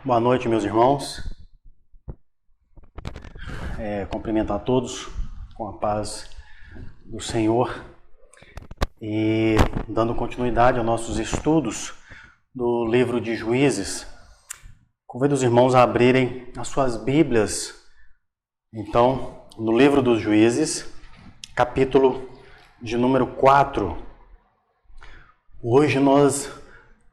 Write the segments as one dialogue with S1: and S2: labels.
S1: Boa noite, meus irmãos. Cumprimentar a todos com a paz do Senhor e dando continuidade aos nossos estudos do livro de Juízes. Convido os irmãos a abrirem as suas Bíblias, então, no livro dos Juízes, capítulo de número 4. Hoje nós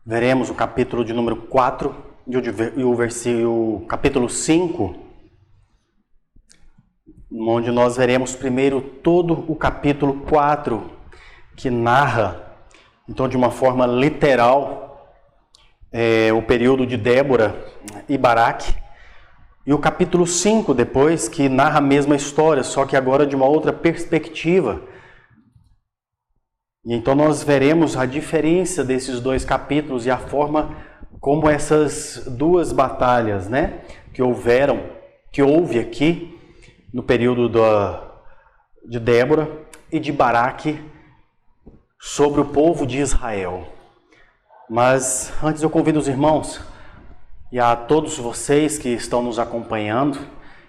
S1: veremos o capítulo de número 4 e o capítulo 5, onde nós veremos primeiro todo o capítulo 4, que narra, então de uma forma literal, o período de Débora e Baraque, e o capítulo 5 depois, que narra a mesma história, só que agora de uma outra perspectiva. E então nós veremos a diferença desses dois capítulos e a forma como essas duas batalhas, que houve aqui no período de Débora e de Baraque sobre o povo de Israel. Mas antes eu convido os irmãos e a todos vocês que estão nos acompanhando,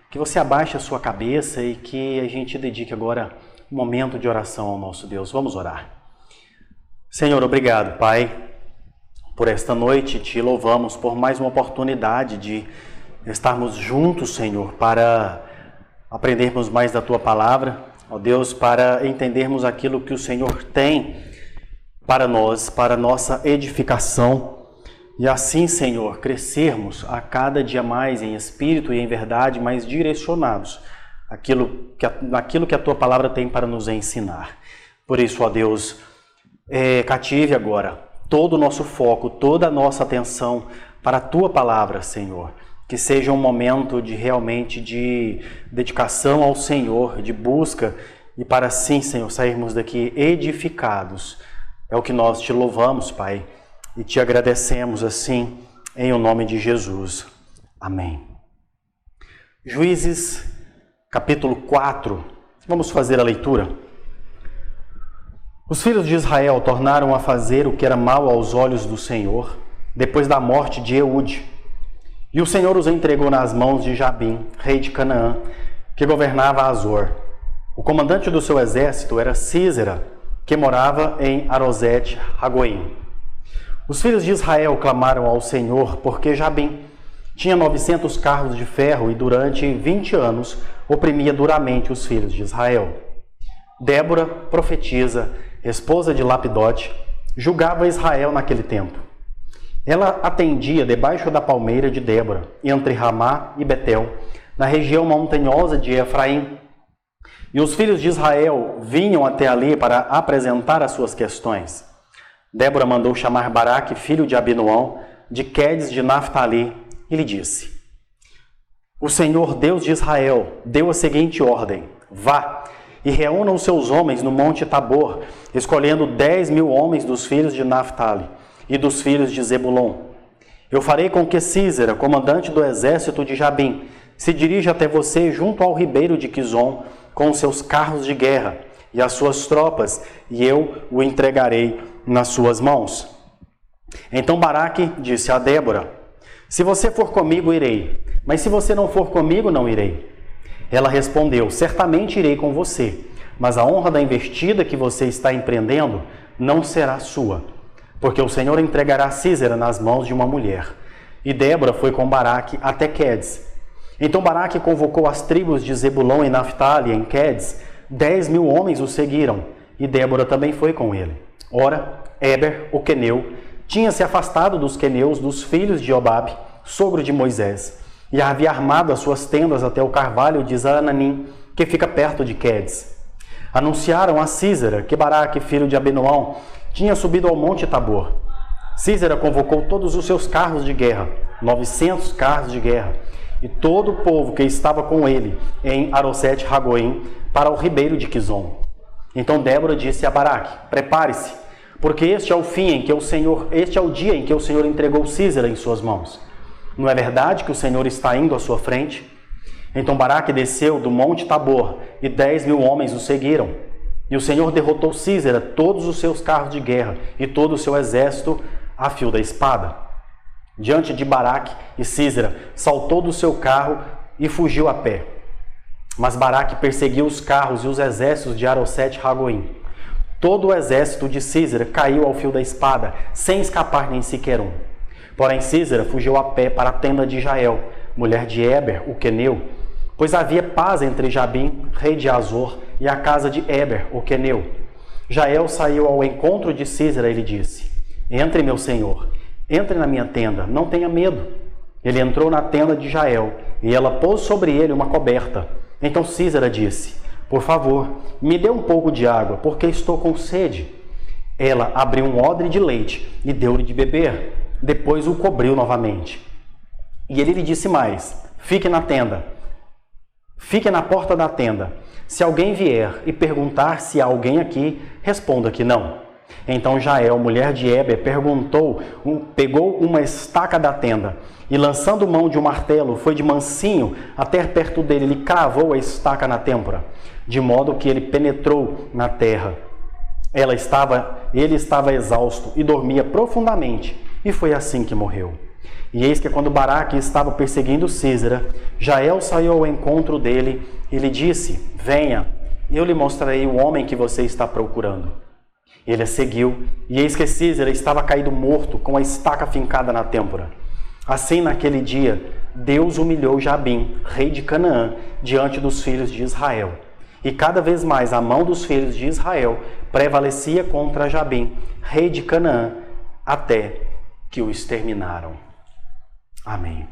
S1: que você abaixe a sua cabeça e que a gente dedique agora um momento de oração ao nosso Deus. Vamos orar. Senhor, obrigado, Pai, por esta noite. Te louvamos por mais uma oportunidade de estarmos juntos, Senhor, para aprendermos mais da Tua Palavra, ó Deus, para entendermos aquilo que o Senhor tem para nós, para nossa edificação, e assim, Senhor, crescermos a cada dia mais em espírito e em verdade, mais direcionados naquilo que a Tua Palavra tem para nos ensinar. Por isso, ó Deus, cative agora todo o nosso foco, toda a nossa atenção para a Tua Palavra, Senhor. Que seja um momento realmente de dedicação ao Senhor, de busca, e para assim, Senhor, sairmos daqui edificados. É o que nós te louvamos, Pai, e te agradecemos assim, em o nome de Jesus. Amém. Juízes, capítulo 4. Vamos fazer a leitura. Os filhos de Israel tornaram a fazer o que era mal aos olhos do Senhor, depois da morte de Eude. E o Senhor os entregou nas mãos de Jabim, rei de Canaã, que governava Azor. O comandante do seu exército era Sísera, que morava em Arosete-Ragoim. Os filhos de Israel clamaram ao Senhor, porque Jabim tinha 900 carros de ferro e durante 20 anos oprimia duramente os filhos de Israel. Débora, profetisa, esposa de Lapidote, julgava Israel naquele tempo. Ela atendia debaixo da palmeira de Débora, entre Ramá e Betel, na região montanhosa de Efraim. E os filhos de Israel vinham até ali para apresentar as suas questões. Débora mandou chamar Baraque, filho de Abinoão, de Quedes de Naftali, e lhe disse: O Senhor, Deus de Israel, deu a seguinte ordem: Vá e reúna os seus homens no monte Tabor, escolhendo 10.000 homens dos filhos de Naftali e dos filhos de Zebulon. Eu farei com que Sísera, comandante do exército de Jabim, se dirija até você junto ao ribeiro de Quizon, com os seus carros de guerra e as suas tropas, e eu o entregarei nas suas mãos. Então Baraque disse a Débora: Se você for comigo, irei, mas se você não for comigo, não irei. Ela respondeu: Certamente irei com você, mas a honra da investida que você está empreendendo não será sua, porque o Senhor entregará Sísera nas mãos de uma mulher. E Débora foi com Baraque até Quedes. Então Baraque convocou as tribos de Zebulon e Naftali em Quedes. 10.000 homens o seguiram, e Débora também foi com ele. Ora, Éber, o queneu, tinha se afastado dos queneus dos filhos de Jobabe, sogro de Moisés, e havia armado as suas tendas até o carvalho de Zaananim, que fica perto de Quedes. Anunciaram a Sísera que Baraque, filho de Abinoão, tinha subido ao monte Tabor. Sísera convocou todos os seus carros de guerra, 900 carros de guerra, e todo o povo que estava com ele em Arosete-Ragoim para o ribeiro de Quizon. Então Débora disse a Baraque: Prepare-se, porque este é o dia em que o Senhor entregou Sísera em suas mãos. Não é verdade que o Senhor está indo à sua frente? Então Baraque desceu do monte Tabor, e 10.000 homens o seguiram. E o Senhor derrotou Sísera, todos os seus carros de guerra e todo o seu exército a fio da espada. diante de Baraque e Sísera, saltou do seu carro e fugiu a pé. Mas Baraque perseguiu os carros e os exércitos de Arosete-Ragoim. Todo o exército de Sísera caiu ao fio da espada, sem escapar nem sequer um. Porém Sísera fugiu a pé para a tenda de Jael, mulher de Éber, o queneu, pois havia paz entre Jabim, rei de Azor, e a casa de Éber, o queneu. Jael saiu ao encontro de Sísera e lhe disse: entre, meu senhor, entre na minha tenda, não tenha medo. Ele entrou na tenda de Jael, e ela pôs sobre ele uma coberta. Então Sísera disse: por favor, me dê um pouco de água, porque estou com sede. Ela abriu um odre de leite e deu-lhe de beber. Depois o cobriu novamente. E ele lhe disse mais: fique na tenda. Fique na porta da tenda. Se alguém vier e perguntar se há alguém aqui, responda que não. Então Jael, mulher de Éber, pegou uma estaca da tenda e, lançando mão de um martelo, foi de mansinho até perto dele. Ele cravou a estaca na têmpora, de modo que ele penetrou na terra. Ele estava exausto e dormia profundamente, e foi assim que morreu. E eis que quando Baraque estava perseguindo Sísera, Jael saiu ao encontro dele e lhe disse: venha, eu lhe mostrarei o homem que você está procurando. Ele a seguiu, e eis que Sísera estava caído morto, com a estaca fincada na têmpora. Assim, naquele dia, Deus humilhou Jabim, rei de Canaã, diante dos filhos de Israel. E cada vez mais a mão dos filhos de Israel prevalecia contra Jabim, rei de Canaã, até que o exterminaram. Amém.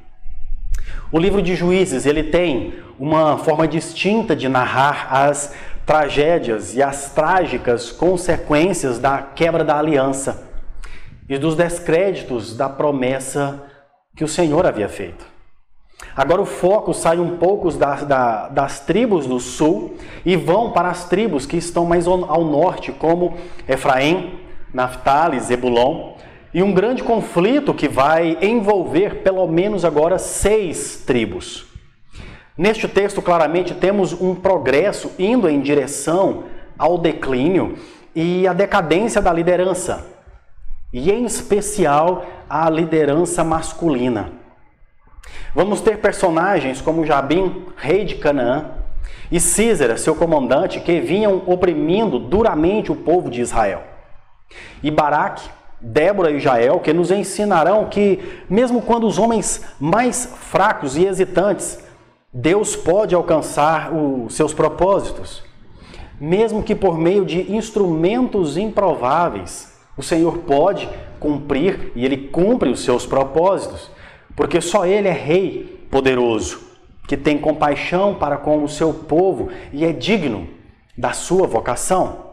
S1: O livro de Juízes, ele tem uma forma distinta de narrar as tragédias e as trágicas consequências da quebra da aliança e dos descréditos da promessa que o Senhor havia feito. Agora o foco sai um pouco das tribos do sul e vão para as tribos que estão mais ao norte, como Efraim, Naftali, Zebulon, e um grande conflito que vai envolver pelo menos agora 6 tribos. Neste texto, claramente, temos um progresso indo em direção ao declínio e à decadência da liderança, e em especial a liderança masculina. Vamos ter personagens como Jabim, rei de Canaã, e Sísera, seu comandante, que vinham oprimindo duramente o povo de Israel. E Baraque, Débora e Jael, que nos ensinarão que, mesmo quando os homens mais fracos e hesitantes, Deus pode alcançar os seus propósitos. Mesmo que por meio de instrumentos improváveis, o Senhor pode cumprir, e Ele cumpre os seus propósitos, porque só Ele é Rei poderoso, que tem compaixão para com o seu povo e é digno da sua vocação.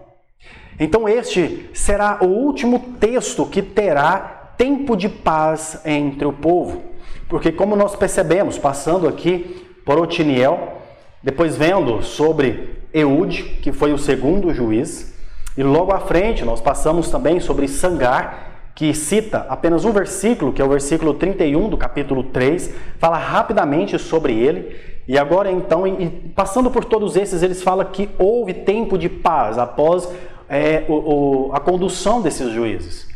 S1: Então este será o último texto que terá tempo de paz entre o povo. Porque como nós percebemos, passando aqui por Otiniel, depois vendo sobre Eude, que foi o segundo juiz, e logo à frente nós passamos também sobre Sangar, que cita apenas um versículo, que é o versículo 31 do capítulo 3, fala rapidamente sobre ele. E agora então, passando por todos esses, eles falam que houve tempo de paz após a condução desses juízes.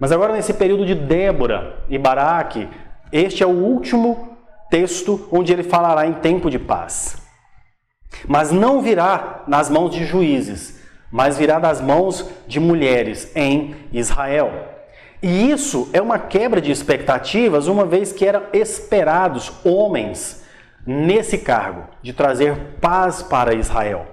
S1: Mas agora nesse período de Débora e Baraque, este é o último texto onde ele falará em tempo de paz. Mas não virá nas mãos de juízes, mas virá das mãos de mulheres em Israel. E isso é uma quebra de expectativas, uma vez que eram esperados homens nesse cargo, de trazer paz para Israel.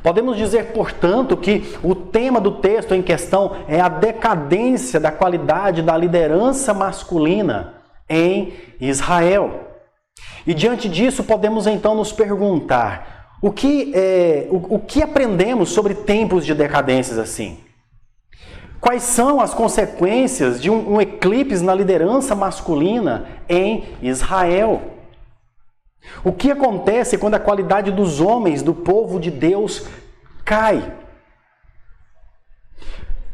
S1: Podemos dizer, portanto, que o tema do texto em questão é a decadência da qualidade da liderança masculina em Israel. E diante disso, podemos então nos perguntar, o que aprendemos sobre tempos de decadências assim? Quais são as consequências de um eclipse na liderança masculina em Israel? O que acontece quando a qualidade dos homens, do povo de Deus, cai?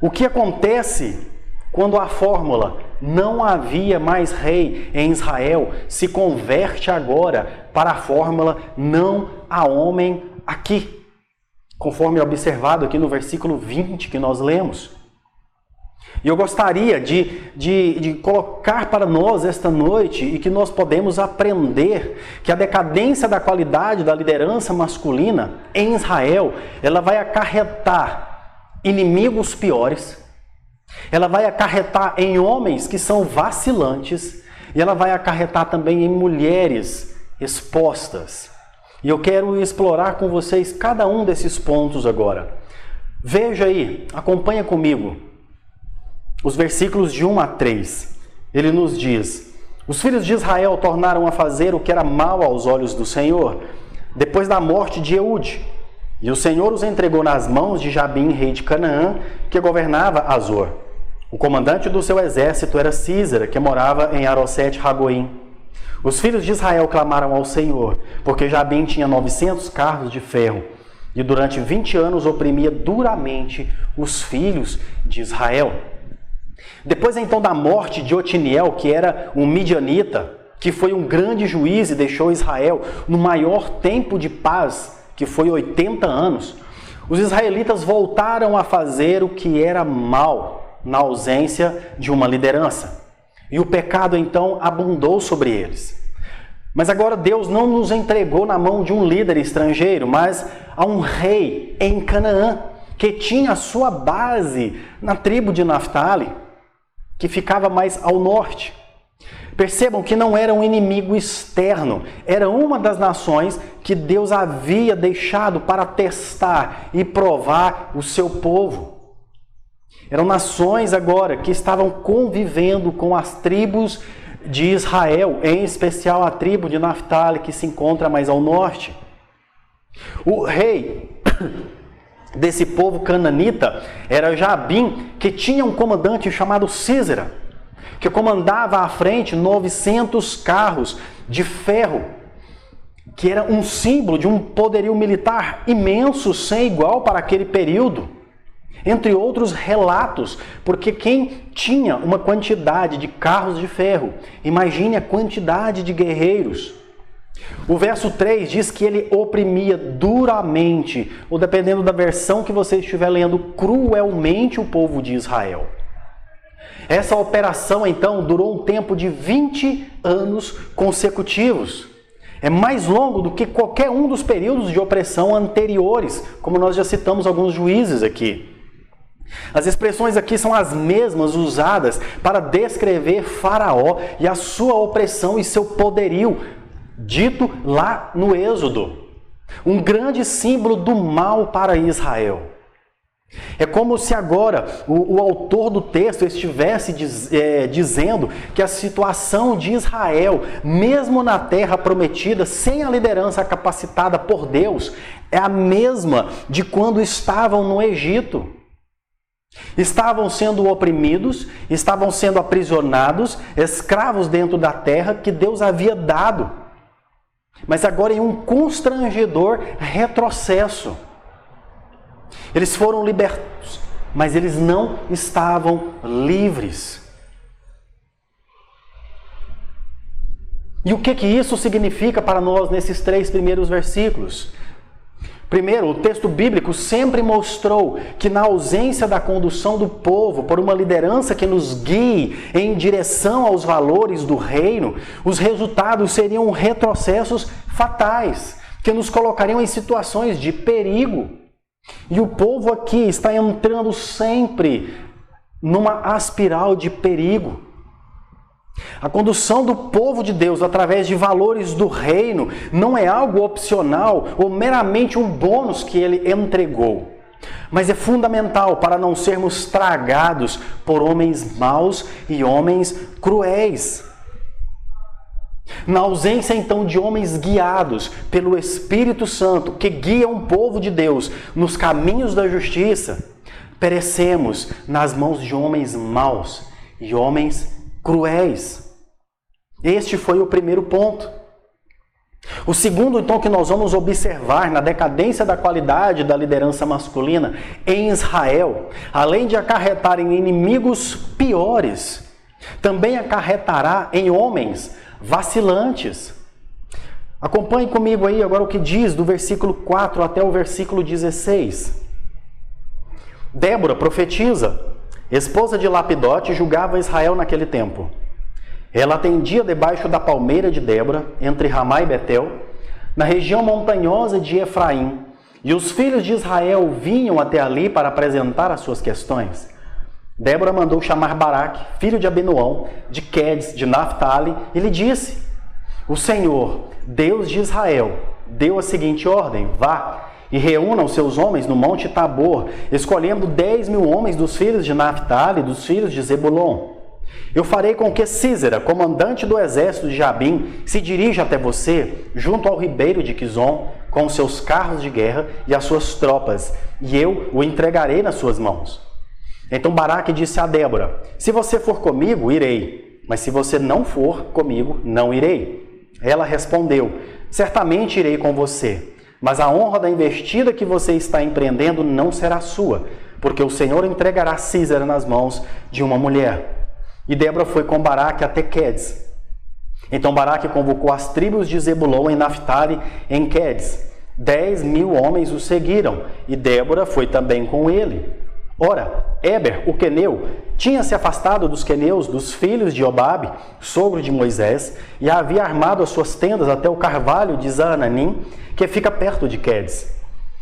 S1: O que acontece quando a fórmula não havia mais rei em Israel se converte agora para a fórmula não há homem aqui? Conforme observado aqui no versículo 20 que nós lemos. E eu gostaria de colocar para nós esta noite e que nós podemos aprender que a decadência da qualidade da liderança masculina em Israel, ela vai acarretar inimigos piores, ela vai acarretar em homens que são vacilantes e ela vai acarretar também em mulheres expostas. E eu quero explorar com vocês cada um desses pontos agora. Veja aí, acompanha comigo. Os versículos de 1 a 3, ele nos diz: os filhos de Israel tornaram a fazer o que era mal aos olhos do Senhor, depois da morte de Eude. E o Senhor os entregou nas mãos de Jabim, rei de Canaã, que governava Azor. O comandante do seu exército era Císera, que morava em Arosete-Ragoim. Os filhos de Israel clamaram ao Senhor, porque Jabim tinha 900 carros de ferro, e durante 20 anos oprimia duramente os filhos de Israel. Depois então da morte de Otiniel, que era um midianita, que foi um grande juiz e deixou Israel no maior tempo de paz, que foi 80 anos, os israelitas voltaram a fazer o que era mal, na ausência de uma liderança. E o pecado então abundou sobre eles. Mas agora Deus não nos entregou na mão de um líder estrangeiro, mas a um rei em Canaã, que tinha a sua base na tribo de Naftali, que ficava mais ao norte. Percebam que não era um inimigo externo, era uma das nações que Deus havia deixado para testar e provar o seu povo. Eram nações agora que estavam convivendo com as tribos de Israel, em especial a tribo de Naftali, que se encontra mais ao norte. O rei desse povo cananita era Jabim, que tinha um comandante chamado Císera, que comandava à frente 900 carros de ferro, que era um símbolo de um poderio militar imenso, sem igual para aquele período. Entre outros relatos, porque quem tinha uma quantidade de carros de ferro, imagine a quantidade de guerreiros. O verso 3 diz que ele oprimia duramente, ou dependendo da versão que você estiver lendo, cruelmente o povo de Israel. Essa operação, então, durou um tempo de 20 anos consecutivos. É mais longo do que qualquer um dos períodos de opressão anteriores, como nós já citamos alguns juízes aqui. As expressões aqui são as mesmas usadas para descrever Faraó e a sua opressão e seu poderio, dito lá no Êxodo. Um grande símbolo do mal para Israel. É como se agora o autor do texto estivesse dizendo que a situação de Israel, mesmo na terra prometida, sem a liderança capacitada por Deus, é a mesma de quando estavam no Egito. Estavam sendo oprimidos, estavam sendo aprisionados, escravos dentro da terra que Deus havia dado. Mas agora em um constrangedor retrocesso. Eles foram libertos, mas eles não estavam livres. E o que isso significa para nós nesses 3 primeiros versículos? Primeiro, o texto bíblico sempre mostrou que na ausência da condução do povo por uma liderança que nos guie em direção aos valores do reino, os resultados seriam retrocessos fatais, que nos colocariam em situações de perigo. E o povo aqui está entrando sempre numa espiral de perigo. A condução do povo de Deus através de valores do reino não é algo opcional ou meramente um bônus que ele entregou, mas é fundamental para não sermos tragados por homens maus e homens cruéis. Na ausência então de homens guiados pelo Espírito Santo, que guia o povo de Deus nos caminhos da justiça, perecemos nas mãos de homens maus e homens cruéis. Este foi o primeiro ponto. O segundo, então, que nós vamos observar na decadência da qualidade da liderança masculina em Israel, além de acarretar em inimigos piores, também acarretará em homens vacilantes. Acompanhe comigo aí agora o que diz do versículo 4 até o versículo 16. Débora profetiza: esposa de Lapidote, julgava Israel naquele tempo. Ela atendia debaixo da palmeira de Débora, entre Ramá e Betel, na região montanhosa de Efraim, e os filhos de Israel vinham até ali para apresentar as suas questões. Débora mandou chamar Baraque, filho de Abinoão, de Quedes, de Naphtali, e lhe disse: O Senhor, Deus de Israel, deu a seguinte ordem: vá e reúna os seus homens no monte Tabor, escolhendo 10.000 homens dos filhos de Naphtali e dos filhos de Zebulon. Eu farei com que Sísera, comandante do exército de Jabim, se dirija até você, junto ao ribeiro de Quizon, com os seus carros de guerra e as suas tropas, e eu o entregarei nas suas mãos. Então Baraque disse a Débora: se você for comigo, irei, mas se você não for comigo, não irei. Ela respondeu: certamente irei com você, mas a honra da investida que você está empreendendo não será sua, porque o Senhor entregará Sísera nas mãos de uma mulher. E Débora foi com Baraque até Quedes. Então Baraque convocou as tribos de Zebulon e Naphtali em Quedes. 10.000 homens o seguiram, e Débora foi também com ele. Ora, Éber, o queneu, tinha se afastado dos queneus, dos filhos de Obabe, sogro de Moisés, e havia armado as suas tendas até o carvalho de Zaananim, que fica perto de Quedes.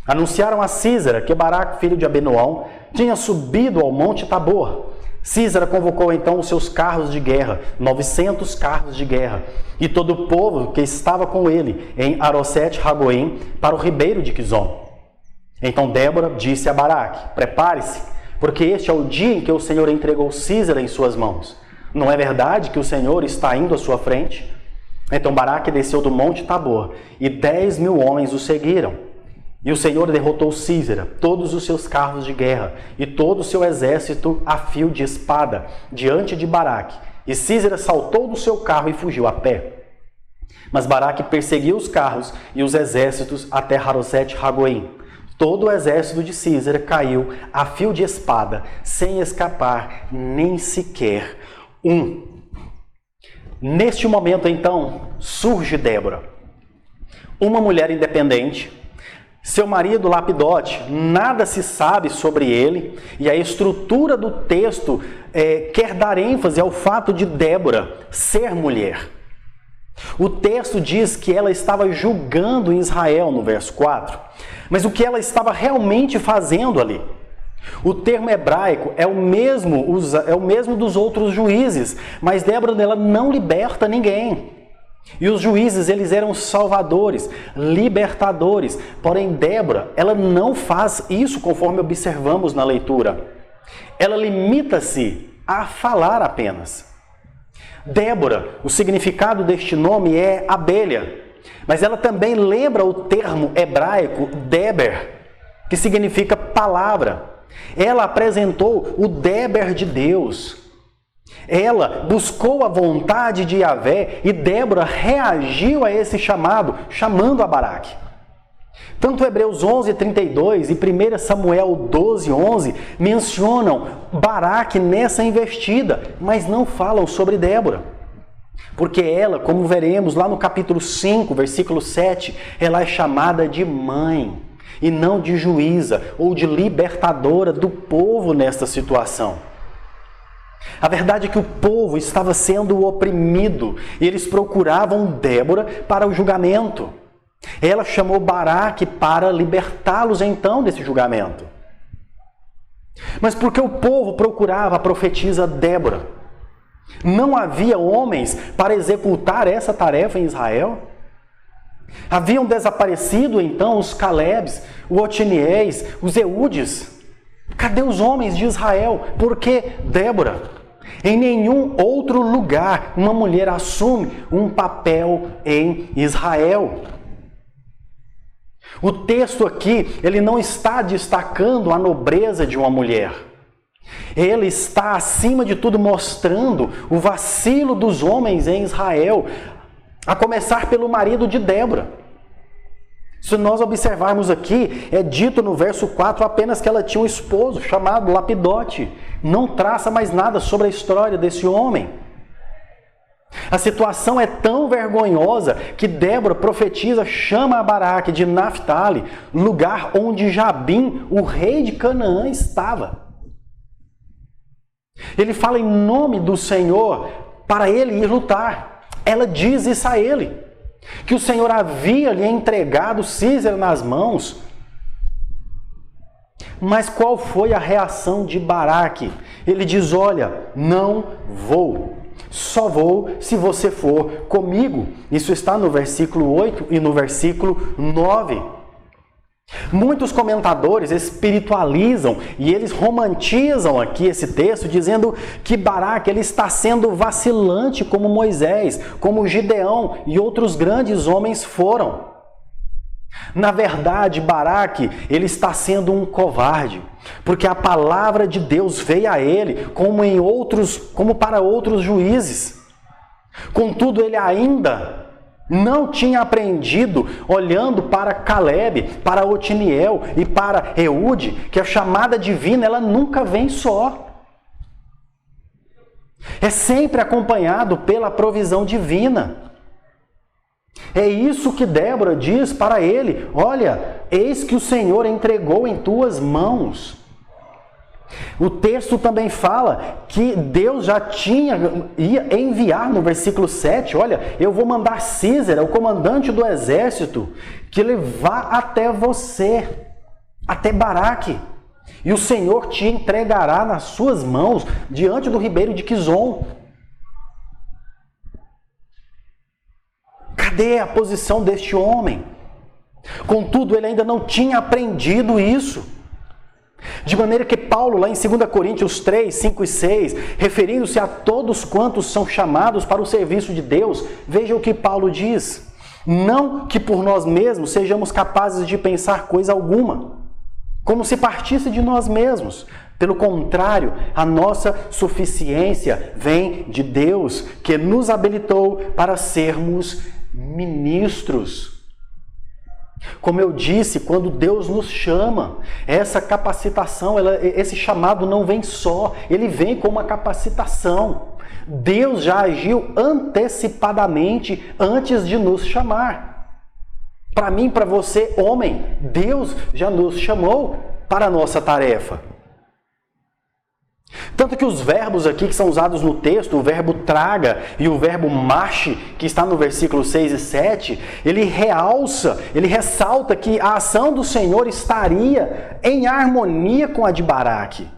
S1: Anunciaram a Sísera que Baraque, filho de Abinoão, tinha subido ao monte Tabor. Sísera convocou então os seus carros de guerra, 900 carros de guerra, e todo o povo que estava com ele em Arosete-Ragoim para o ribeiro de Quizon. Então Débora disse a Baraque: prepare-se, porque este é o dia em que o Senhor entregou Sísera em suas mãos. Não é verdade que o Senhor está indo à sua frente? Então Baraque desceu do monte Tabor, e 10.000 homens o seguiram. E o Senhor derrotou Sísera, todos os seus carros de guerra e todo o seu exército a fio de espada, diante de Baraque. E Sísera saltou do seu carro e fugiu a pé. Mas Baraque perseguiu os carros e os exércitos até Harosete-Ragoim. Todo o exército de Sísera caiu a fio de espada, sem escapar nem sequer um. Neste momento, então, surge Débora, uma mulher independente. Seu marido Lapidote, nada se sabe sobre ele, e a estrutura do texto quer dar ênfase ao fato de Débora ser mulher. O texto diz que ela estava julgando em Israel, no verso 4. Mas o que ela estava realmente fazendo ali? O termo hebraico é o mesmo dos outros juízes, mas Débora ela não liberta ninguém. E os juízes, eles eram salvadores, libertadores. Porém, Débora, ela não faz isso conforme observamos na leitura. Ela limita-se a falar apenas. Débora, o significado deste nome é abelha, mas ela também lembra o termo hebraico Deber, que significa palavra. Ela apresentou o Deber de Deus. Ela buscou a vontade de Yahvé e Débora reagiu a esse chamado, chamando a Baraque. Tanto Hebreus 11:32 e 1 Samuel 12:11 mencionam Baraque nessa investida, mas não falam sobre Débora. Porque ela, como veremos lá no capítulo 5, versículo 7, ela é chamada de mãe e não de juíza ou de libertadora do povo nesta situação. A verdade é que o povo estava sendo oprimido e eles procuravam Débora para o julgamento. Ela chamou Baraque para libertá-los então desse julgamento. Mas porque o povo procurava a profetisa Débora? Não havia homens para executar essa tarefa em Israel? Haviam desaparecido então os Calebs, os Otiniéis, os Eudes? Cadê os homens de Israel? Por que Débora? Em nenhum outro lugar uma mulher assume um papel em Israel. O texto aqui, ele não está destacando a nobreza de uma mulher. Ele está, acima de tudo, mostrando o vacilo dos homens em Israel, a começar pelo marido de Débora. Se nós observarmos aqui, é dito no verso 4 apenas que ela tinha um esposo chamado Lapidote. Não traça mais nada sobre a história desse homem. A situação é tão vergonhosa que Débora profetiza, chama a Baraque de Naphtali, lugar onde Jabim, o rei de Canaã, estava. Ele fala em nome do Senhor para ele ir lutar. Ela diz isso a ele, que o Senhor havia lhe entregado Císera nas mãos. Mas qual foi a reação de Baraque? Ele diz, olha, não vou. Só vou se você for comigo. Isso está no versículo 8 e no versículo 9. Muitos comentadores espiritualizam e eles romantizam aqui esse texto, dizendo que Baraque ele está sendo vacilante como Moisés, como Gideão e outros grandes homens foram. Na verdade, Baraque, ele está sendo um covarde, porque a palavra de Deus veio a ele como para outros juízes. Contudo, ele ainda não tinha aprendido, olhando para Calebe, para Otiniel e para Eude, que a chamada divina ela nunca vem só. É sempre acompanhado pela provisão divina. É isso que Débora diz para ele, olha, eis que o Senhor entregou em tuas mãos. O texto também fala que Deus já ia enviar no versículo 7, olha, eu vou mandar Císera, o comandante do exército, que ele vá até você, até Baraque, e o Senhor te entregará nas suas mãos diante do ribeiro de Quizon. Cadê a posição deste homem? Contudo, ele ainda não tinha aprendido isso. De maneira que Paulo, lá em 2 Coríntios 3, 5 e 6, referindo-se a todos quantos são chamados para o serviço de Deus, veja o que Paulo diz. Não que por nós mesmos sejamos capazes de pensar coisa alguma, como se partisse de nós mesmos. Pelo contrário, a nossa suficiência vem de Deus, que nos habilitou para sermos ministros. Como eu disse, quando Deus nos chama, essa capacitação, esse chamado não vem só, ele vem com uma capacitação. Deus já agiu antecipadamente antes de nos chamar. Para mim, para você, homem, Deus já nos chamou para a nossa tarefa. Tanto que os verbos aqui que são usados no texto, o verbo traga e o verbo marche, que está no versículo 6 e 7, ele ressalta que a ação do Senhor estaria em harmonia com a de Baraque.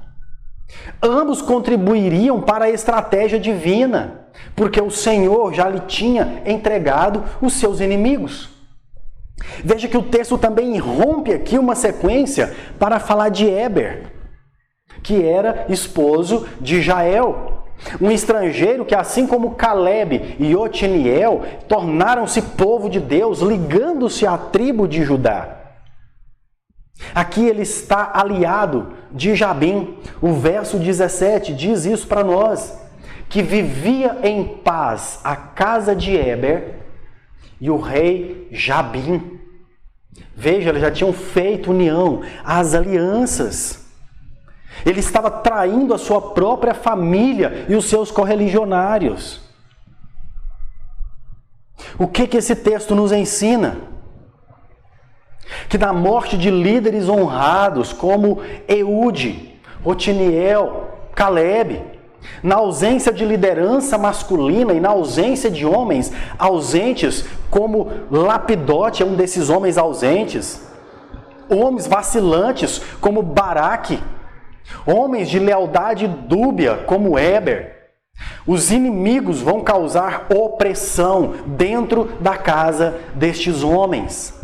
S1: Ambos contribuiriam para a estratégia divina, porque o Senhor já lhe tinha entregado os seus inimigos. Veja que o texto também rompe aqui uma sequência para falar de Éber, que era esposo de Jael, um estrangeiro que, assim como Calebe e Otiniel, tornaram-se povo de Deus, ligando-se à tribo de Judá. Aqui ele está aliado de Jabim. O verso 17 diz isso para nós, que vivia em paz a casa de Éber e o rei Jabim. Veja, eles já tinham feito união, as alianças. Ele estava traindo a sua própria família e os seus correligionários. O que esse texto nos ensina? Que na morte de líderes honrados como Eude, Otiniel, Calebe, na ausência de liderança masculina e na ausência de homens ausentes, como Lapidote é um desses homens ausentes, homens vacilantes como Baraque, homens de lealdade dúbia como Éber, os inimigos vão causar opressão dentro da casa destes homens.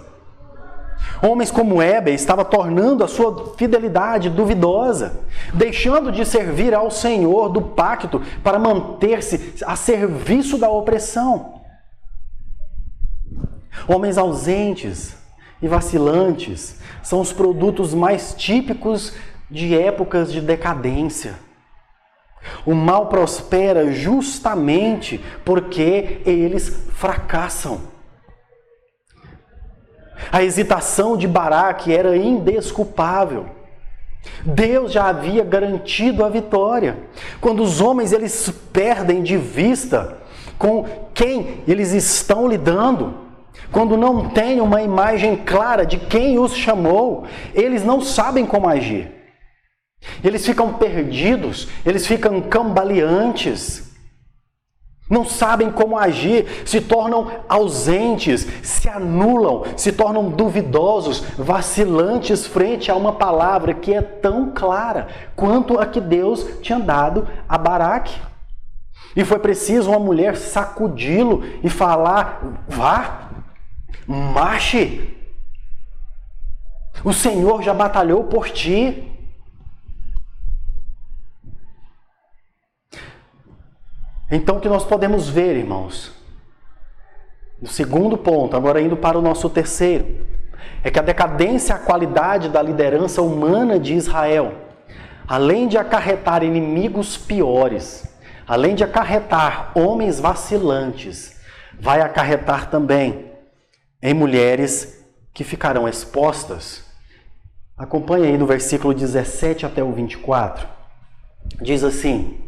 S1: Homens como Éber estava tornando a sua fidelidade duvidosa, deixando de servir ao Senhor do pacto para manter-se a serviço da opressão. Homens ausentes e vacilantes são os produtos mais típicos de épocas de decadência. O mal prospera justamente porque eles fracassam. A hesitação de Baraque era indesculpável. Deus já havia garantido a vitória. Quando os homens eles perdem de vista com quem eles estão lidando, quando não têm uma imagem clara de quem os chamou, eles não sabem como agir. Eles ficam perdidos, eles ficam cambaleantes, não sabem como agir, se tornam ausentes, se anulam, se tornam duvidosos, vacilantes frente a uma palavra que é tão clara quanto a que Deus tinha dado a Baraque. E foi preciso uma mulher sacudi-lo e falar: vá, marche, o Senhor já batalhou por ti. Então, o que nós podemos ver, irmãos, no segundo ponto, agora indo para o nosso terceiro, é que a decadência e a qualidade da liderança humana de Israel, além de acarretar inimigos piores, além de acarretar homens vacilantes, vai acarretar também em mulheres que ficarão expostas. Acompanhe aí no versículo 17 até o 24. Diz assim: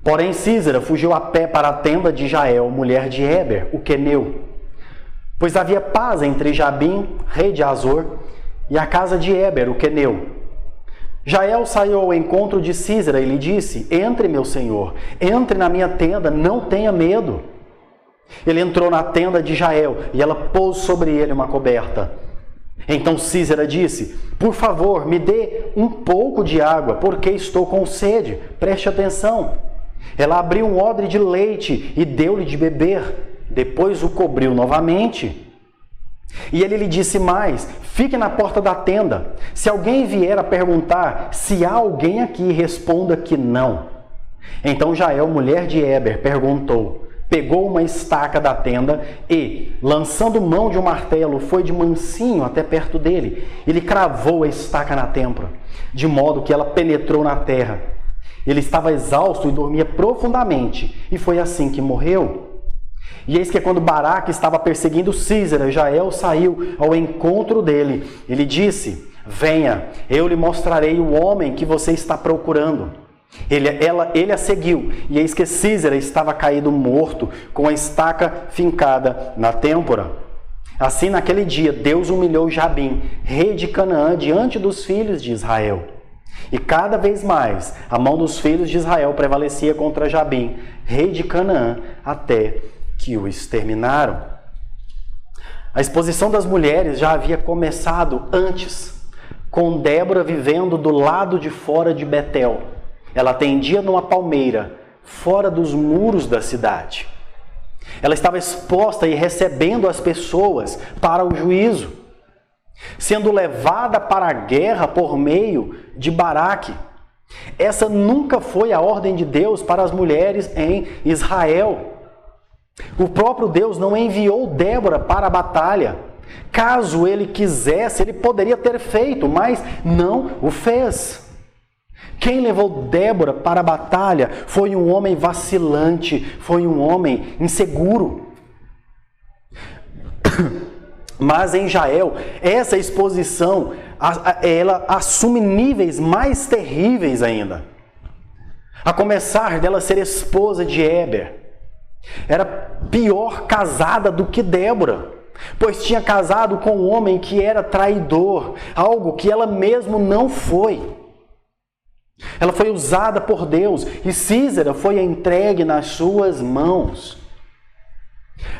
S1: porém Sísera fugiu a pé para a tenda de Jael, mulher de Heber, o queneu, pois havia paz entre Jabim, rei de Azor, e a casa de Heber, o queneu. Jael saiu ao encontro de Sísera e lhe disse: entre, meu senhor, entre na minha tenda, não tenha medo. Ele entrou na tenda de Jael e ela pôs sobre ele uma coberta. Então Sísera disse: por favor, me dê um pouco de água, porque estou com sede. Preste atenção. Ela abriu um odre de leite e deu-lhe de beber. Depois o cobriu novamente. E ele lhe disse mais: fique na porta da tenda. Se alguém vier a perguntar se há alguém aqui, responda que não. Então Jael, mulher de Heber, perguntou, pegou uma estaca da tenda e, lançando mão de um martelo, foi de mansinho até perto dele. Ele cravou a estaca na têmpora, de modo que ela penetrou na terra. Ele estava exausto e dormia profundamente, e foi assim que morreu. E eis que quando Baraque estava perseguindo Sísera, Jael saiu ao encontro dele. Ele disse: venha, eu lhe mostrarei o homem que você está procurando. Ele a seguiu, e eis que Sísera estava caído morto, com a estaca fincada na têmpora. Assim, naquele dia, Deus humilhou Jabim, rei de Canaã, diante dos filhos de Israel. E cada vez mais a mão dos filhos de Israel prevalecia contra Jabim, rei de Canaã, até que o exterminaram. A exposição das mulheres já havia começado antes, com Débora vivendo do lado de fora de Betel. Ela atendia numa palmeira, fora dos muros da cidade. Ela estava exposta e recebendo as pessoas para o juízo, sendo levada para a guerra por meio de Baraque. Essa nunca foi a ordem de Deus para as mulheres em Israel. O próprio Deus não enviou Débora para a batalha. Caso ele quisesse, ele poderia ter feito, mas não o fez. Quem levou Débora para a batalha foi um homem vacilante, foi um homem inseguro. Mas em Jael, essa exposição, ela assume níveis mais terríveis ainda. A começar dela ser esposa de Heber. Era pior casada do que Débora, pois tinha casado com um homem que era traidor, algo que ela mesma não foi. Ela foi usada por Deus e Sísera foi entregue nas suas mãos.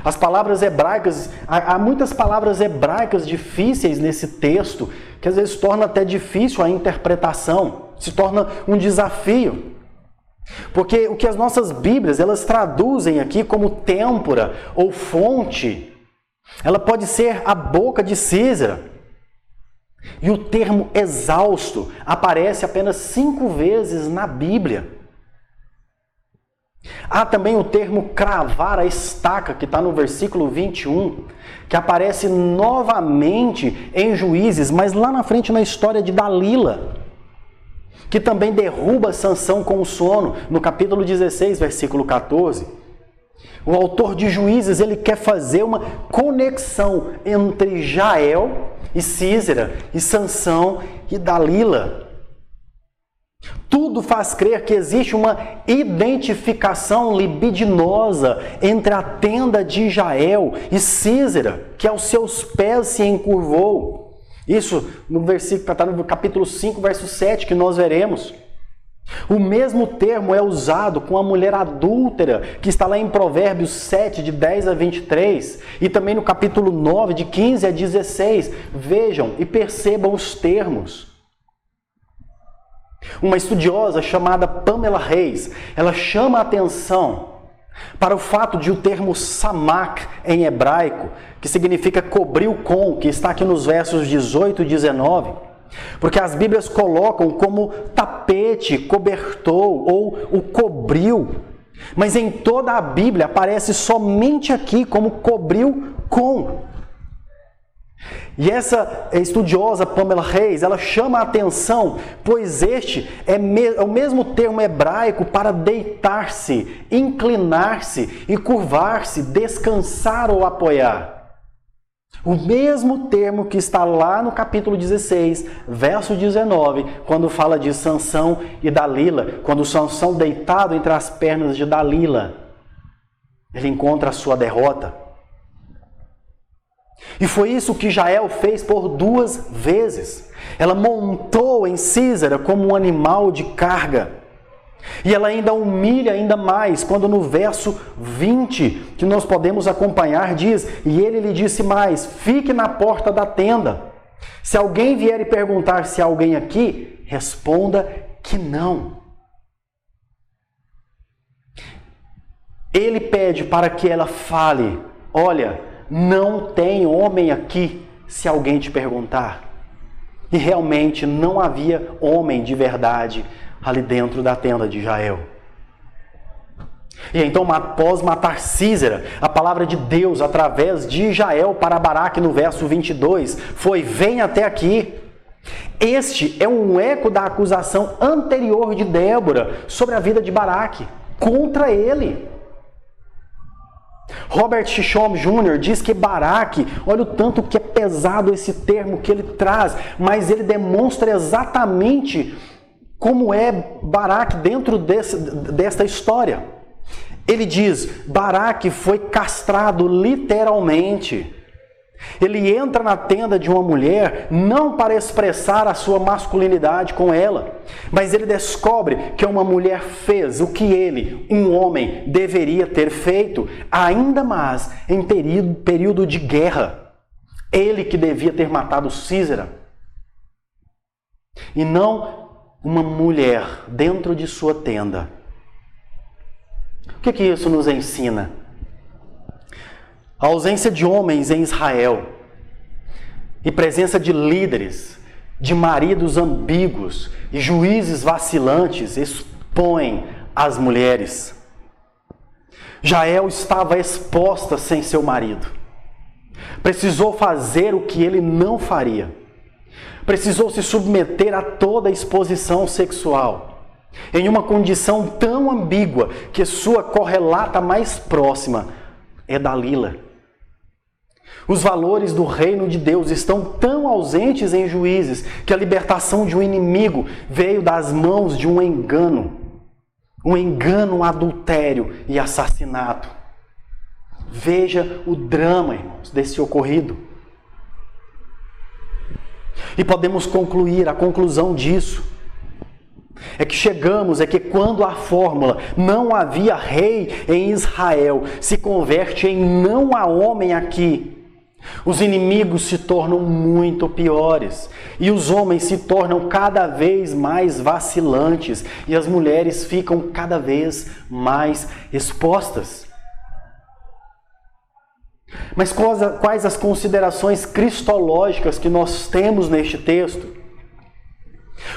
S1: As palavras hebraicas, há muitas palavras hebraicas difíceis nesse texto, que às vezes torna até difícil a interpretação, se torna um desafio. Porque o que as nossas Bíblias, elas traduzem aqui como têmpora ou fonte, ela pode ser a boca de Sísera. E o termo exausto aparece apenas 5 vezes na Bíblia. Há também o termo cravar a estaca, que está no versículo 21, que aparece novamente em Juízes, mas lá na frente na história de Dalila, que também derruba Sansão com o sono, no capítulo 16, versículo 14. O autor de Juízes, ele quer fazer uma conexão entre Jael e Sísera, e Sansão e Dalila. Tudo faz crer que existe uma identificação libidinosa entre a tenda de Jael e Sísera, que aos seus pés se encurvou. Isso no versículo, está no capítulo 5, verso 7, que nós veremos. O mesmo termo é usado com a mulher adúltera, que está lá em Provérbios 7, de 10 a 23, e também no capítulo 9, de 15 a 16. Vejam e percebam os termos. Uma estudiosa chamada Pamela Reis, ela chama a atenção para o fato de o termo samak em hebraico, que significa cobriu com, que está aqui nos versos 18 e 19, porque as Bíblias colocam como tapete, cobertou ou o cobriu, mas em toda a Bíblia aparece somente aqui como cobriu com. E essa estudiosa Pamela Reis, ela chama a atenção, pois este é o mesmo termo hebraico para deitar-se, inclinar-se e curvar-se, descansar ou apoiar. O mesmo termo que está lá no capítulo 16, verso 19, quando fala de Sansão e Dalila, quando Sansão deitado entre as pernas de Dalila, ele encontra a sua derrota. E foi isso que Jael fez por 2 vezes. Ela montou em Sísera como um animal de carga. E ela ainda humilha ainda mais, quando no verso 20, que nós podemos acompanhar, diz: e ele lhe disse mais, fique na porta da tenda. Se alguém vier e perguntar se há alguém aqui, responda que não. Ele pede para que ela fale: olha, não tem homem aqui, se alguém te perguntar. E realmente não havia homem de verdade ali dentro da tenda de Jael. E então, após matar Sísera, a palavra de Deus, através de Jael para Baraque, no verso 22, foi: vem até aqui. Este é um eco da acusação anterior de Débora sobre a vida de Baraque, contra ele. Robert Chichom Jr. diz que Baraque, olha o tanto que é pesado esse termo que ele traz, mas ele demonstra exatamente como é Baraque dentro desta história. Ele diz: Baraque foi castrado literalmente. Ele entra na tenda de uma mulher não para expressar a sua masculinidade com ela, mas ele descobre que uma mulher fez o que ele, um homem, deveria ter feito, ainda mais em período de guerra. Ele que devia ter matado Sísera. E não uma mulher dentro de sua tenda. O que isso nos ensina? A ausência de homens em Israel e presença de líderes, de maridos ambíguos e juízes vacilantes expõem as mulheres. Jael estava exposta sem seu marido. Precisou fazer o que ele não faria. Precisou se submeter a toda a exposição sexual, em uma condição tão ambígua que sua correlata mais próxima é Dalila. Os valores do reino de Deus estão tão ausentes em Juízes que a libertação de um inimigo veio das mãos de um engano, um adultério e assassinato. Veja o drama, irmãos, desse ocorrido. E podemos concluir, a conclusão disso é que quando a fórmula não havia rei em Israel se converte em não há homem aqui, os inimigos se tornam muito piores e os homens se tornam cada vez mais vacilantes e as mulheres ficam cada vez mais expostas. Mas quais as considerações cristológicas que nós temos neste texto?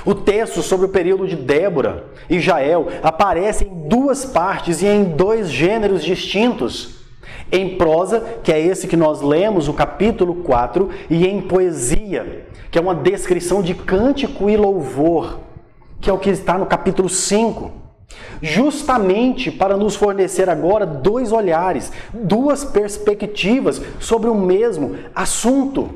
S1: O texto sobre o período de Débora e Jael aparece em 2 partes e em 2 gêneros distintos. Em prosa, que é esse que nós lemos, o capítulo 4, e em poesia, que é uma descrição de cântico e louvor, que é o que está no capítulo 5. Justamente para nos fornecer agora 2 olhares, 2 perspectivas sobre o mesmo assunto.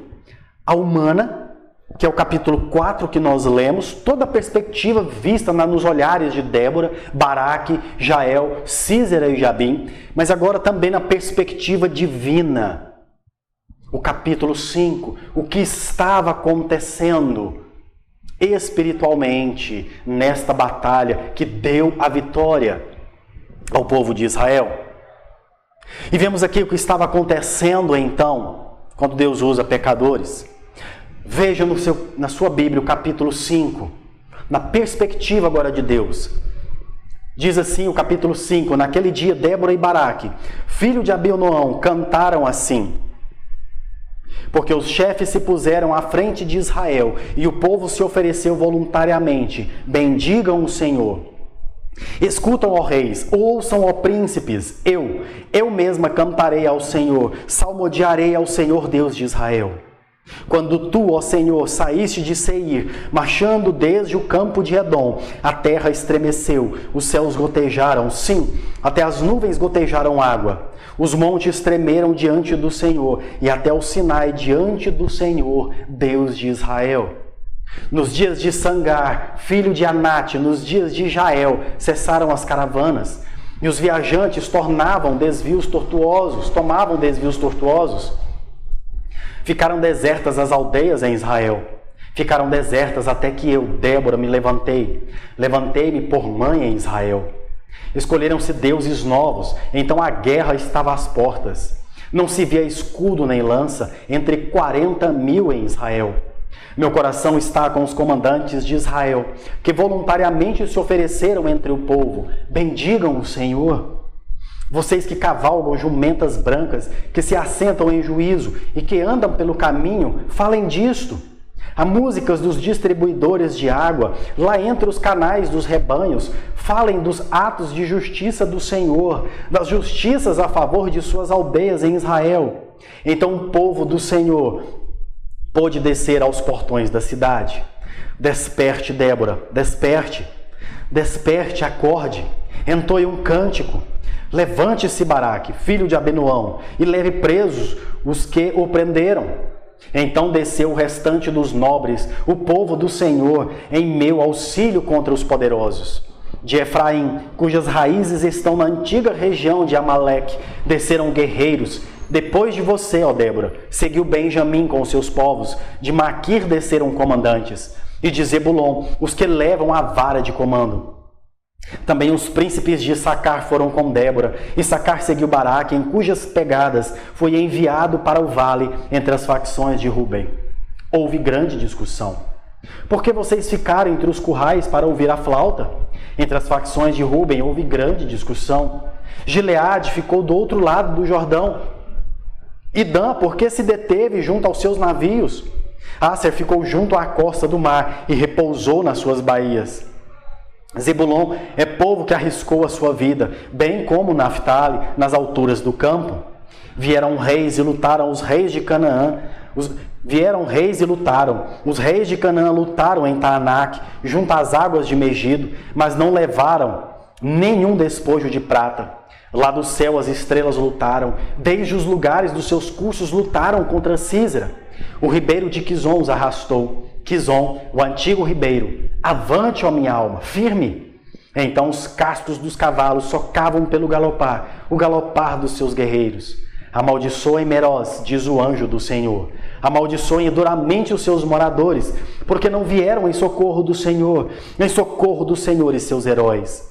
S1: A humana, que é o capítulo 4 que nós lemos, toda a perspectiva vista nos olhares de Débora, Baraque, Jael, Sísera e Jabim, mas agora também na perspectiva divina. o capítulo 5, o que estava acontecendo espiritualmente nesta batalha que deu a vitória ao povo de Israel. E vemos aqui o que estava acontecendo então, quando Deus usa pecadores. Veja na sua Bíblia o capítulo 5, na perspectiva agora de Deus. Diz assim o capítulo 5, naquele dia Débora e Baraque, filho de Abinoão, cantaram assim: porque os chefes se puseram à frente de Israel e o povo se ofereceu voluntariamente. Bendigam o Senhor. Escutam, ó reis, ouçam, ó príncipes. Eu mesma cantarei ao Senhor, salmodiarei ao Senhor Deus de Israel. Quando tu, ó Senhor, saíste de Seir, marchando desde o campo de Edom, a terra estremeceu, os céus gotejaram, sim, até as nuvens gotejaram água. Os montes tremeram diante do Senhor, e até o Sinai diante do Senhor, Deus de Israel. Nos dias de Sangar, filho de Anate, nos dias de Jael, cessaram as caravanas, e os viajantes tomavam desvios tortuosos. Ficaram desertas as aldeias em Israel. Ficaram desertas até que eu, Débora, me levantei. Levantei-me por mãe em Israel. Escolheram-se deuses novos, então a guerra estava às portas. Não se via escudo nem lança entre 40.000 em Israel. Meu coração está com os comandantes de Israel, que voluntariamente se ofereceram entre o povo. Bendigam o Senhor. Vocês que cavalgam jumentas brancas, que se assentam em juízo e que andam pelo caminho, falem disto. Há músicas dos distribuidores de água, lá entre os canais dos rebanhos, falem dos atos de justiça do Senhor, das justiças a favor de suas aldeias em Israel. Então o povo do Senhor pôde descer aos portões da cidade. Desperte, Débora, desperte, desperte, acorde, entoie um cântico. Levante-se, Baraque, filho de Abinoão, e leve presos os que o prenderam. Então desceu o restante dos nobres, o povo do Senhor, em meu auxílio contra os poderosos. De Efraim, cujas raízes estão na antiga região de Amaleque, desceram guerreiros. Depois de você, ó Débora, seguiu Benjamim com seus povos. De Maquir desceram comandantes. E de Zebulon, os que levam a vara de comando. Também os príncipes de Issacar foram com Débora. Issacar seguiu Baraque, em cujas pegadas foi enviado para o vale entre as facções de Ruben. Houve grande discussão. Por que vocês ficaram entre os currais para ouvir a flauta? Entre as facções de Ruben houve grande discussão. Gileade ficou do outro lado do Jordão. E Dan, por que se deteve junto aos seus navios? Asser ficou junto à costa do mar e repousou nas suas baías. Zebulon é povo que arriscou a sua vida, bem como Naftali, nas alturas do campo. Vieram reis e lutaram os reis de Canaã. Os reis de Canaã lutaram em Taanac, junto às águas de Megido, mas não levaram nenhum despojo de prata. Lá do céu as estrelas lutaram, desde os lugares dos seus cursos lutaram contra Císera. O ribeiro de Quizon os arrastou. Quizon, o antigo ribeiro. Avante, ó minha alma, firme! Então os cascos dos cavalos socavam pelo galopar, o galopar dos seus guerreiros. Amaldiçoem Meroz, diz o anjo do Senhor. Amaldiçoem duramente os seus moradores, porque não vieram em socorro do Senhor e seus heróis.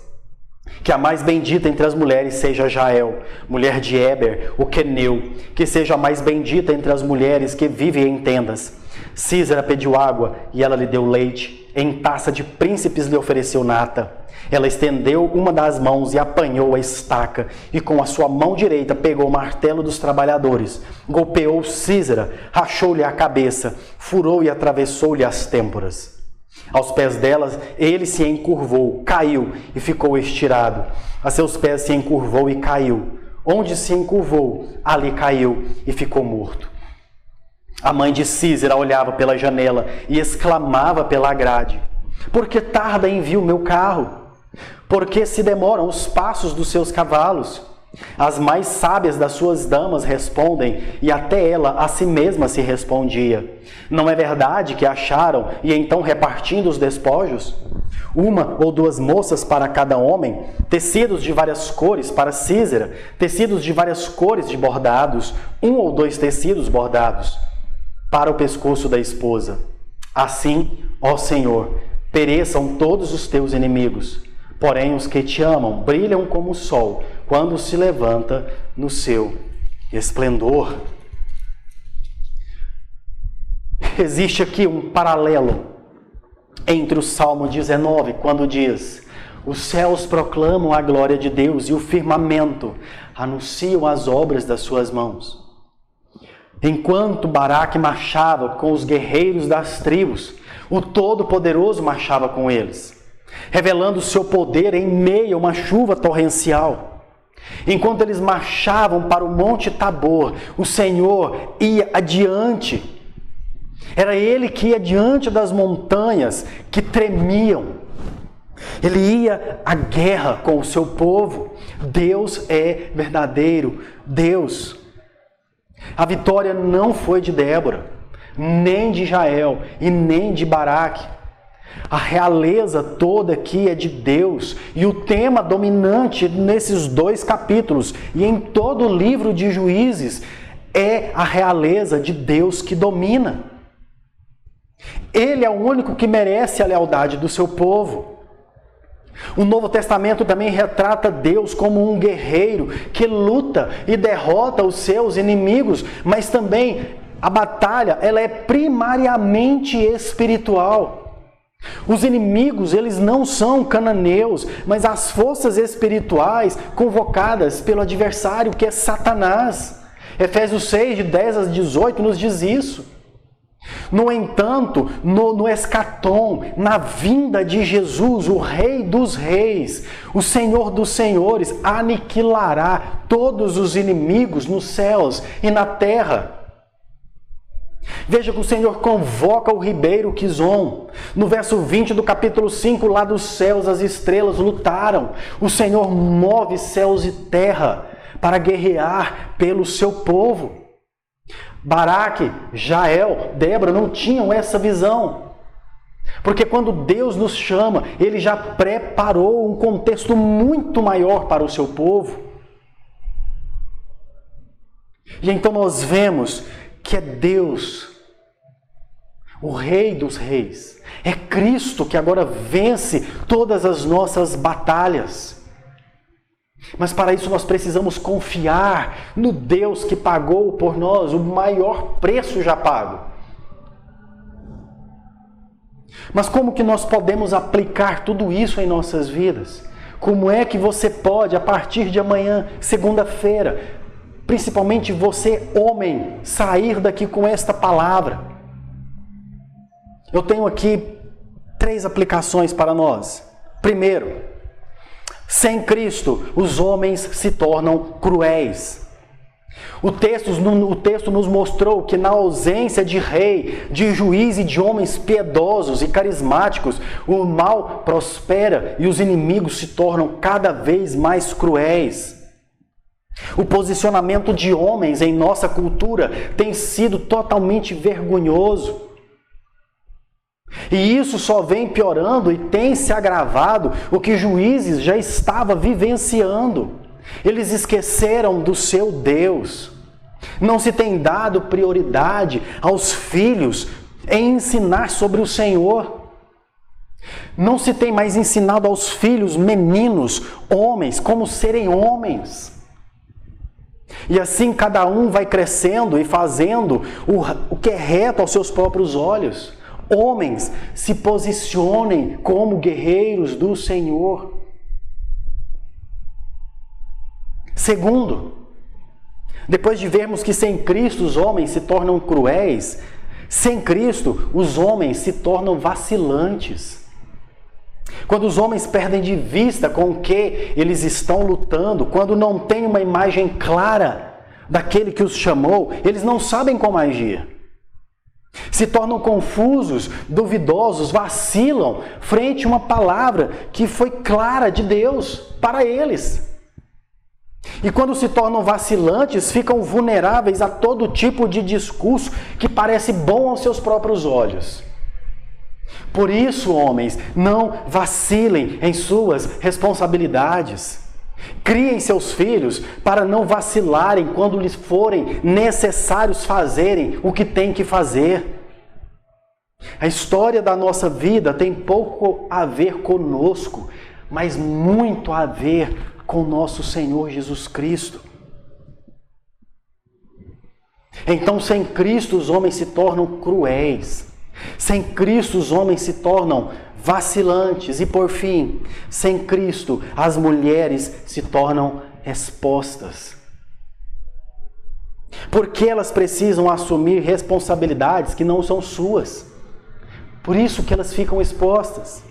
S1: Que a mais bendita entre as mulheres seja Jael, mulher de Eber, o queneu, que seja a mais bendita entre as mulheres que vivem em tendas. Císera pediu água e ela lhe deu leite, em taça de príncipes lhe ofereceu nata. Ela estendeu uma das mãos e apanhou a estaca, e com a sua mão direita pegou o martelo dos trabalhadores, golpeou Císera, rachou-lhe a cabeça, furou e atravessou-lhe as têmporas. Aos pés delas, ele se encurvou, caiu e ficou estirado. A seus pés se encurvou e caiu. Onde se encurvou, ali caiu e ficou morto. A mãe de Císera olhava pela janela e exclamava pela grade: por que tarda em vir o meu carro? Por que se demoram os passos dos seus cavalos? As mais sábias das suas damas respondem, e até ela a si mesma se respondia: não é verdade que acharam e então repartindo os despojos? uma ou duas moças para cada homem, tecidos de várias cores para Císera, tecidos de várias cores de bordados, um ou dois tecidos bordados para o pescoço da esposa. Assim, ó Senhor, pereçam todos os teus inimigos, porém os que te amam brilham como o sol quando se levanta no seu esplendor. Existe aqui um paralelo entre o Salmo 19, quando diz: os céus proclamam a glória de Deus e o firmamento anunciam as obras das suas mãos. Enquanto Baraque marchava com os guerreiros das tribos, o Todo-Poderoso marchava com eles, revelando o seu poder em meio a uma chuva torrencial. Enquanto eles marchavam para o Monte Tabor, o Senhor ia adiante. Era Ele que ia diante das montanhas que tremiam. Ele ia à guerra com o seu povo. Deus é verdadeiro Deus. A vitória não foi de Débora, nem de Jael e nem de Baraque. A realeza toda aqui é de Deus. E o tema dominante nesses 2 capítulos e em todo o livro de Juízes é a realeza de Deus que domina. Ele é o único que merece a lealdade do seu povo. O Novo Testamento também retrata Deus como um guerreiro que luta e derrota os seus inimigos, mas também a batalha ela é primariamente espiritual. Os inimigos, eles não são cananeus, mas as forças espirituais convocadas pelo adversário, que é Satanás. Efésios 6, de 10 a 18, nos diz isso. No entanto, no escatom, na vinda de Jesus, o Rei dos Reis, o Senhor dos Senhores, aniquilará todos os inimigos nos céus e na terra. Veja que o Senhor convoca o ribeiro Quizon. No verso 20 do capítulo 5, lá dos céus as estrelas lutaram. O Senhor move céus e terra para guerrear pelo seu povo. Baraque, Jael, Débora não tinham essa visão. Porque quando Deus nos chama, Ele já preparou um contexto muito maior para o seu povo. E então nós vemos que é Deus, o Rei dos Reis. É Cristo que agora vence todas as nossas batalhas. Mas para isso nós precisamos confiar no Deus que pagou por nós o maior preço já pago. Mas como que nós podemos aplicar tudo isso em nossas vidas? Como é que você pode, a partir de amanhã, segunda-feira, principalmente você, homem, sair daqui com esta palavra? Eu tenho aqui 3 aplicações para nós. Primeiro, sem Cristo, os homens se tornam cruéis. O texto nos mostrou que na ausência de rei, de juiz e de homens piedosos e carismáticos, o mal prospera e os inimigos se tornam cada vez mais cruéis. O posicionamento de homens em nossa cultura tem sido totalmente vergonhoso. E isso só vem piorando e tem se agravado o que Juízes já estava vivenciando. Eles esqueceram do seu Deus. Não se tem dado prioridade aos filhos em ensinar sobre o Senhor. Não se tem mais ensinado aos filhos, meninos, homens, como serem homens. E assim cada um vai crescendo e fazendo o que é reto aos seus próprios olhos. Homens, se posicionem como guerreiros do Senhor. Segundo, depois de vermos que sem Cristo os homens se tornam cruéis, sem Cristo os homens se tornam vacilantes. Quando os homens perdem de vista com o que eles estão lutando, quando não têm uma imagem clara daquele que os chamou, eles não sabem como agir. Se tornam confusos, duvidosos, vacilam frente a uma palavra que foi clara de Deus para eles. E quando se tornam vacilantes, ficam vulneráveis a todo tipo de discurso que parece bom aos seus próprios olhos. Por isso, homens, não vacilem em suas responsabilidades. Criem seus filhos para não vacilarem quando lhes forem necessários fazerem o que têm que fazer. A história da nossa vida tem pouco a ver conosco, mas muito a ver com nosso Senhor Jesus Cristo. Então, sem Cristo, os homens se tornam cruéis. Sem Cristo, os homens se tornam vacilantes. E, por fim, sem Cristo, as mulheres se tornam expostas. Porque elas precisam assumir responsabilidades que não são suas. Por isso que elas ficam expostas.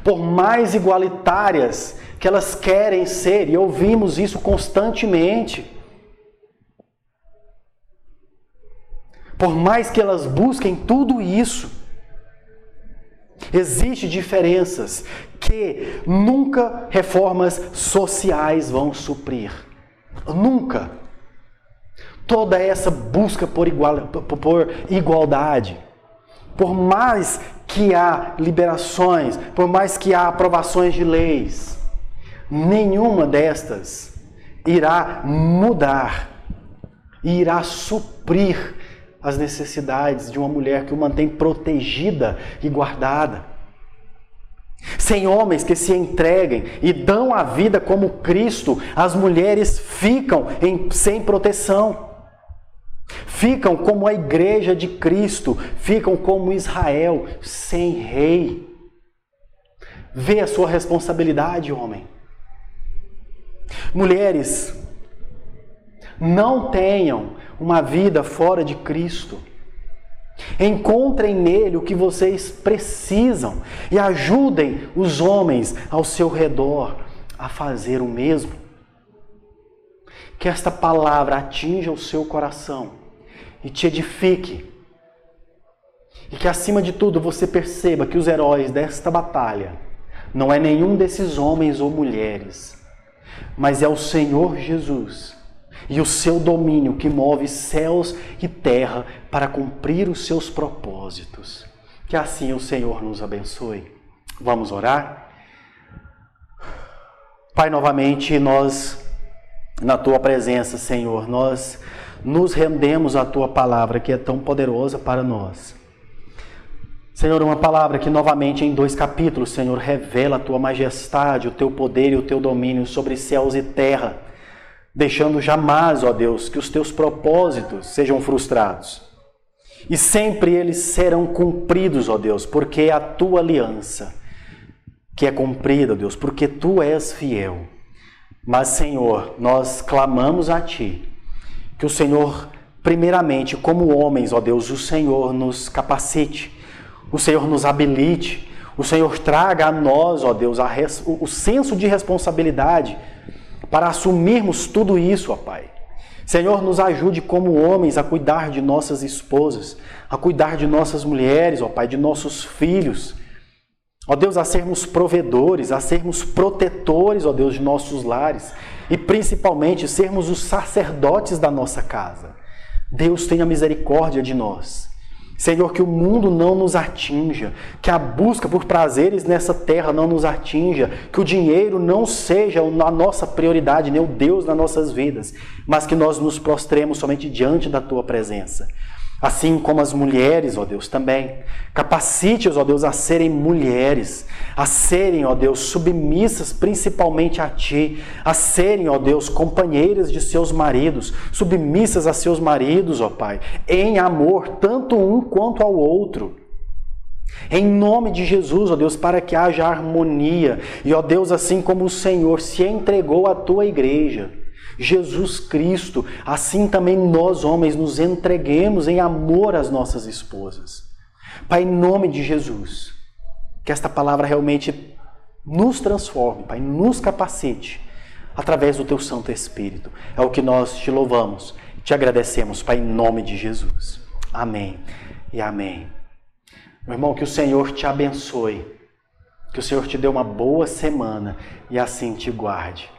S1: Por mais igualitárias que elas querem ser, e ouvimos isso constantemente. Por mais que elas busquem tudo isso, existem diferenças que nunca reformas sociais vão suprir. Nunca. Toda essa busca por igualdade, por mais que há liberações, por mais que há aprovações de leis, nenhuma destas irá mudar e irá suprir as necessidades de uma mulher que o mantém protegida e guardada. Sem homens que se entreguem e dão a vida como Cristo, as mulheres ficam sem proteção. Ficam como a igreja de Cristo, ficam como Israel, sem rei. Vê a sua responsabilidade, homem. Mulheres, não tenham uma vida fora de Cristo. Encontrem nele o que vocês precisam e ajudem os homens ao seu redor a fazer o mesmo. Que esta palavra atinja o seu coração e te edifique. E que, acima de tudo, você perceba que os heróis desta batalha não é nenhum desses homens ou mulheres, mas é o Senhor Jesus e o seu domínio que move céus e terra para cumprir os seus propósitos. Que assim o Senhor nos abençoe. Vamos orar? Pai, novamente nós, na Tua presença, Senhor, nós nos rendemos à Tua palavra que é tão poderosa para nós. Senhor, uma palavra que novamente em 2 capítulos, Senhor, revela a Tua majestade, o Teu poder e o Teu domínio sobre céus e terra, deixando jamais, ó Deus, que os Teus propósitos sejam frustrados. E sempre eles serão cumpridos, ó Deus, porque é a Tua aliança que é cumprida, ó Deus, porque Tu és fiel. Mas, Senhor, nós clamamos a Ti, que o Senhor, primeiramente, como homens, ó Deus, o Senhor nos capacite, o Senhor nos habilite, o Senhor traga a nós, ó Deus, o senso de responsabilidade para assumirmos tudo isso, ó Pai. Senhor, nos ajude como homens a cuidar de nossas esposas, a cuidar de nossas mulheres, ó Pai, de nossos filhos. Ó Deus, a sermos provedores, a sermos protetores, ó Deus, de nossos lares e principalmente sermos os sacerdotes da nossa casa. Deus, tenha misericórdia de nós. Senhor, que o mundo não nos atinja, que a busca por prazeres nessa terra não nos atinja, que o dinheiro não seja a nossa prioridade, nem o Deus nas nossas vidas, mas que nós nos prostremos somente diante da Tua presença. Assim como as mulheres, ó Deus, também. Capacite-os, ó Deus, a serem mulheres, a serem, ó Deus, submissas principalmente a Ti, a serem, ó Deus, companheiras de seus maridos, submissas a seus maridos, ó Pai, em amor, tanto um quanto ao outro. Em nome de Jesus, ó Deus, para que haja harmonia. E, ó Deus, assim como o Senhor se entregou à Tua igreja, Jesus Cristo, assim também nós, homens, nos entreguemos em amor às nossas esposas. Pai, em nome de Jesus, que esta palavra realmente nos transforme, Pai, nos capacite, através do Teu Santo Espírito. É o que nós te louvamos, te agradecemos, Pai, em nome de Jesus. Amém e amém. Meu irmão, que o Senhor te abençoe, que o Senhor te dê uma boa semana e assim te guarde.